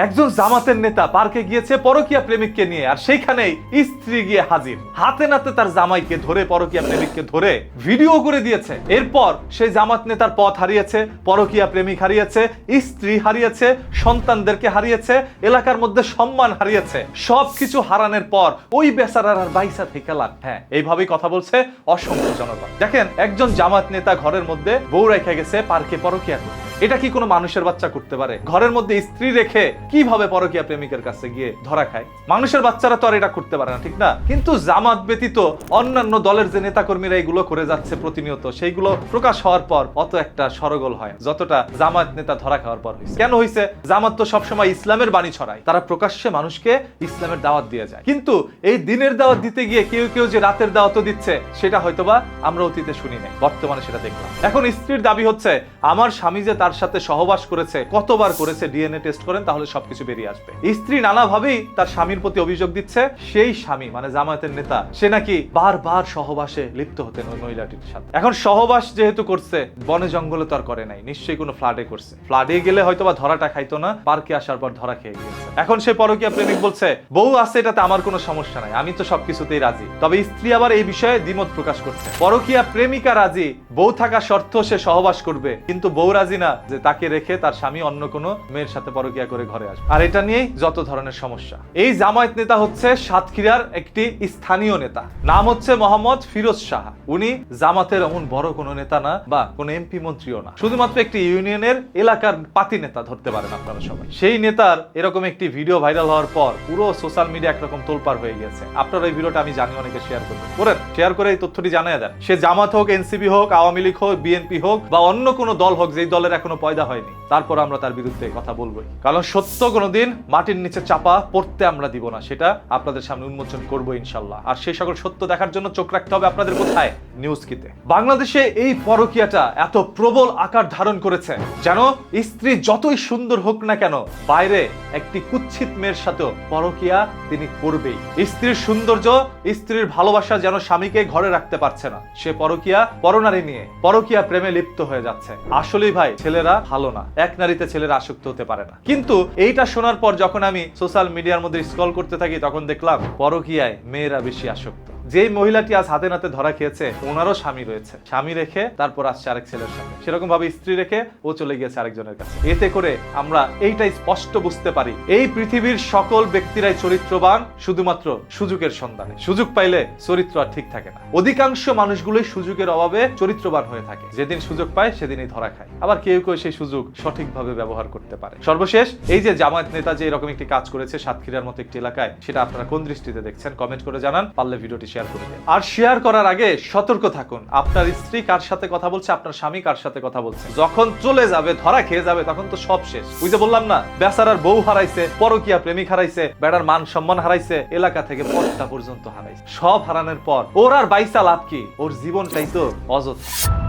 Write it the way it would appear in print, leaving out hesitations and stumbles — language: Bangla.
একজন জামাতের নেতা পার্কে গিয়েছে পরকীয়া প্রেমিককে নিয়ে, আর সেইখানেই স্ত্রী গিয়ে হাজির, হাতে নাতে তার জামাইকে ধরে পরকীয়া প্রেমিককে ধরে ভিডিও করে দিয়েছে। এরপর সেই জামাত নেতার পথ হারিয়েছে, পরকীয়া প্রেমিক হারিয়েছে, স্ত্রী হারিয়েছে, সন্তানদেরকে হারিয়েছে, এলাকার মধ্যে সম্মান হারিয়েছে। সবকিছু হারানোর পর ওই বেচারার আর বাইসা থেকে লাভ। হ্যাঁ, এইভাবেই কথা বলছে অসংখ্য জনগণ। দেখেন, একজন জামাত নেতা ঘরের মধ্যে বউ রেখে গেছে পার্কে পরকীয়া করতে। এটা কি কোনো মানুষের বাচ্চা করতে পারে? ঘরের মধ্যে স্ত্রী রেখে কিভাবে পরকীয়া প্রেমিকের কাছে গিয়ে ধরা খায়? মানুষের বাচ্চারা তো আর এটা করতে পারে না, ঠিক না? কিন্তু জামাত ব্যতীত অন্যান্য দলের যে নেতাকর্মীরা এগুলো করে যাচ্ছে প্রতিনিয়ত, সেইগুলো প্রকাশ হওয়ার পর অত একটা সরগোল হয় যতটা জামাত নেতা ধরা খাওয়ার পর হয়েছে। কেন হয়েছে? জামাত তো সবসময় ইসলামের বাণী ছড়ায়, তারা প্রকাশ্যে মানুষকে ইসলামের দাওয়াত দিয়ে যায়। কিন্তু এই দিনের দাওয়াত দিতে গিয়ে কেউ কেউ যে রাতের দাওয়াতও দিচ্ছে, সেটা হয়তোবা আমরা অতীতে শুনি নাই, বর্তমানে সেটা দেখলাম। এখন স্ত্রীর দাবি হচ্ছে, আমার স্বামী যে তার সাথে সহবাস করেছে, কতবার করেছে, ডিএনএ টেস্ট করেন, তাহলে সবকিছু বেরিয়ে আসবে। স্ত্রী নানাভাবেই তার স্বামীর প্রতি অভিযোগ দিচ্ছে, সেই স্বামী মানে জামায়াতের নেতা, সে নাকি বারবার সহবাসে লিপ্ত হতেন ওই মহিলাটির সাথে। এখন সহবাস যেহেতু করছে, বনে জঙ্গলে তো আর করে নাই, নিশ্চয়ই কোনো ফ্লাডে করছে। ফ্লাডে গেলে হয়তোবা ধরাটা খাইতো না, পার্কে আসার পর ধরা খেয়ে গিয়েছে। এখন সে পরকীয়া প্রেমিক বলছে, বউ আছে এটাতে আমার কোনো সমস্যা নাই, আমি তো সবকিছুতেই রাজি। তবে স্ত্রী আবার এই বিষয়ে দ্বিমত প্রকাশ করছে। পরকীয়া প্রেমিকা রাজি, বউ থাকা শর্ত সে সহবাস করবে, কিন্তু বউ রাজি না যে তাকে রেখে তার স্বামী অন্য কোনো মেয়ের সাথে পরকীয়া করে ঘরে আসবে। আর এটা নিয়েই যত ধরনের সমস্যা। এই জামায়াত নেতা হচ্ছে সাতক্ষীরার একটি স্থানীয় নেতা, নাম হচ্ছে মোহাম্মদ ফিরোজ শাহ। উনি জামাতের এমন বড় কোনো নেতা না, বা কোনো এমপি মন্ত্রীও না, শুধুমাত্র একটি ইউনিয়নের এলাকার পাতি নেতা ধরতে পারেন আপনারা সবাই। সেই নেতার এরকম একটি ভিডিও ভাইরাল হওয়ার পর পুরো সোশ্যাল মিডিয়া একরকম তোলপাড় হয়ে গেছে। আপনারা এই ভিডিওটা আমি জানি অনেকে শেয়ার করবেন, শেয়ার করে এই তথ্যটি জানিয়ে দেন। সে জামাত হোক, এনসিপি হোক, আওয়ামী লীগ হোক, বিএনপি হোক, বা অন্য কোনো দল হোক, যেই দলের এখনো পয়দা হয়নি, তারপর আমরা তার বিরুদ্ধে কথা বলবোই। কারণ সত্য কোনোদিন মাটির নিচে চাপা পড়তে আমরা দিব না, সেটা আপনাদের সামনে উন্মোচন করবো ইনশাল্লাহ। আর সেই সকল সত্য দেখার জন্য চোখ রাখতে হবে আপনাদের কোথায়? নিউজ কিতে। বাংলাদেশে এই পরকীয়াটা এত প্রবল আকার ধারণ করেছে, যেন স্ত্রী যতই সুন্দর হোক না কেন, বাইরে একটি কুৎসিত মেয়ের সাথেও পরকীয়া তিনি করবেই। স্ত্রীর সৌন্দর্য, স্ত্রীর ভালোবাসা যেন স্বামীকে ঘরে রাখতে পারছে না, সে পরকীয়া পরনারী নিয়ে পরকীয়া প্রেমে লিপ্ত হয়ে যাচ্ছে। আসলেই ভাই, ছেলেরা ভালো না, এক নারীতে ছেলেরা আসক্ত হতে পারে না। কিন্তু এইটা শোনার পর যখন আমি সোশ্যাল মিডিয়ার মধ্যে স্ক্রল করতে থাকি, তখন দেখলাম পরকীয়ায় মেয়েরা বেশি আসক্ত। যেই মহিলাটি আজ হাতে নাতে ধরা খেয়েছে, ওনারও স্বামী রয়েছে, স্বামী রেখে তারপর আসছে আরেক ছেলের সাথে, সেরকম ভাবে স্ত্রী রেখে ও চলে গিয়েছে আরেকজনের কাছে। এতে করে আমরা এইটাই স্পষ্ট বুঝতে পারি, এই পৃথিবীর সকল ব্যক্তিরাই চরিত্রবান শুধুমাত্র সুযোগের সন্ধানে। সুযোগ পাইলে চরিত্র আর ঠিক থাকে না। অধিকাংশ মানুষগুলোই সুযোগের অভাবে চরিত্রবান হয়ে থাকে, যেদিন সুযোগ পায় সেদিনই ধরা খায়। আবার কেউ কেউ সেই সুযোগ সঠিকভাবে ব্যবহার করতে পারে। সর্বশেষ, এই যে জামায়াত নেতা যে এরকম একটি কাজ করেছে সাতক্ষীরার মতো একটি এলাকায়, সেটা আপনারা কোন দৃষ্টিতে দেখছেন? কমেন্ট করে জানান, পারলে ভিডিওটি শেয়ার করে দিন। আর শেয়ার করার আগে সতর্ক থাকুন, আপনার স্ত্রী কার সাথে কথা বলছে, আপনার স্বামী কার সাথে কথা বলছে। যখন চলে যাবে, ধরা খেয়ে যাবে, তখন তো সব শেষ। ওই যে বললাম না, বেচারার বউ হারাইছে, পরকীয়া প্রেমিক হারাইছে, বেড়ার মান সম্মান হারাইছে, এলাকা থেকে পদটা পর্যন্ত হারাইছে। সব হারানোর পর ওর আর বাইসা লাভ কি? ওর জীবনটাই তো অযথা।